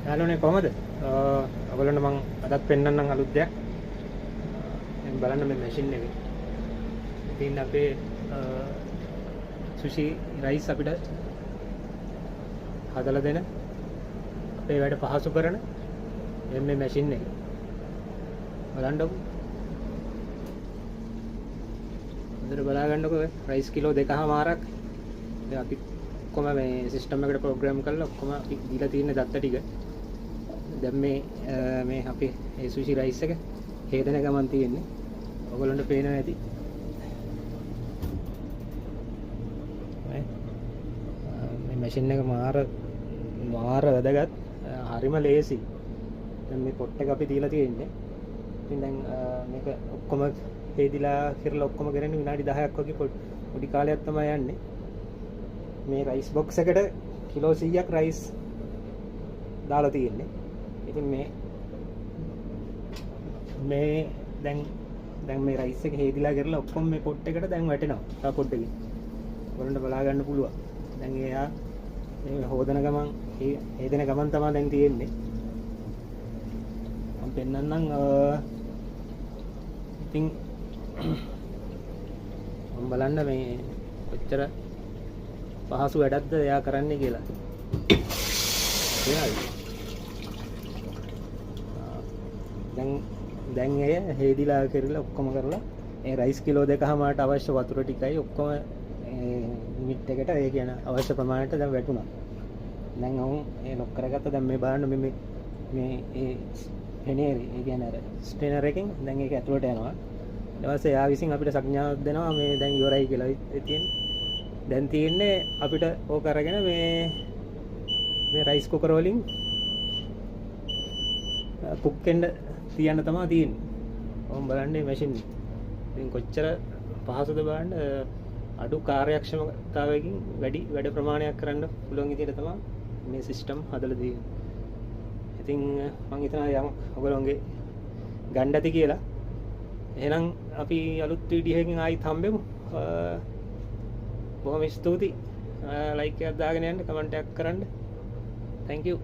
යාළුවනේ කොහමද? ඔයගොල්ලන්ට මම අදත් පෙන්නන්නම් අලුත් දෙයක්. දැන් බලන්න මේ මැෂින් එකේ. ඉතින් අපේ සුෂි රයිස් අපිට හදලා දෙන අපේ වැඩ පහසු කරන මේ මැෂින් එක. බලන්නකො. හොඳට බලා ගන්නකො රයිස් කිලෝ 2.5ක්. දැන් අපි ඔක්කොම මේ සිස්ටම් එකට ප්‍රෝග්‍රෑම් කරලා ඔක්කොම අපි දීලා තියෙන දත්ත ටික දැන් මේ අපේ ඒ සුෂි රයිස් එක හේදන ගමන් තියෙන්නේ. ඔයගොල්ලන්ට පේනවා ඇති. මේ මැෂින් එක මාර වැදගත්. හරිම ලේසි. දැන් මේ පොට් එක අපි දීලා තියෙන්නේ. ඉතින් දැන් මේක ඔක්කොම හේදිලා කරලා ඔක්කොම කරන්නේ විනාඩි 10ක් වගේ පොඩි කාලයක් තමයි යන්නේ. මේ රයිස් බොක්ස් එකට කිලෝ 100ක් රයිස් දාලා තියෙන්නේ. ඉතින් මේ දැන් මේ රයිස් එක හේදිලා කරලා ඔක්කොම මේ පොට් එකට දැන් වැටෙනවා. තා පොට් එකේ. ඔයගොල්ලන්ට බලා ගන්න පුළුවන්. දැන් එයා මේ හොදන ගමන් හේදෙන ගමන් තමයි දැන් තියෙන්නේ. මම පෙන්නන්නම් ඉතින් මම බලන්න මේ කොච්චර පහසු වැඩක්ද එයා කරන්නේ කියලා. දැන් එය හේදිලා කරලා ඔක්කොම කරලා ඒ රයිස් කිලෝ 2.5ට අවශ්‍ය වතුර ටිකයි ඔක්කොම ලිමිට් එකට ඒ කියන අවශ්‍ය ප්‍රමාණයට දැන් වැටුණා. දැන් අවුන් ඒ ලොක් කරගත්ත. දැන් මේ බලන්න මේ ඒ ෆෙනේරි ඒ කියන්නේ අර ස්ටේනර් එකෙන් දැන් ඒක ඇතුළට යනවා. ඊට පස්සේ එයා විසින් අපිට සංඥාවක් දෙනවා මේ දැන් ඉවරයි කියලා තියෙන්නේ. දැන් තියෙන්නේ අපිට ඕක අරගෙන මේ රයිස් කුකර් වලින් කුක් වෙන්න තියන්න තමයි තියෙන්නේ. ඔවුන් බලන්නේ මැෂින් එක. ඉතින් කොච්චර පහසුද බලන්න. අඩු කාර්යක්ෂමතාවයකින් වැඩ ප්‍රමාණයක් කරන්න පුළුවන් විදිහට තමයි මේ සිස්ටම් හදලා තියෙන්නේ. ඉතින් මම හිතනවා යම් ඔයගොල්ලෝගේ ගන්න ඇති කියලා. එහෙනම් අපි අලුත් වීඩියෝ එකකින් ආයිත් හම්බෙමු. බොහොම ස්තුතියි. ලයික් එකක් දාගෙන යන්න, කමෙන්ට් එකක් කරන්න. Thank you.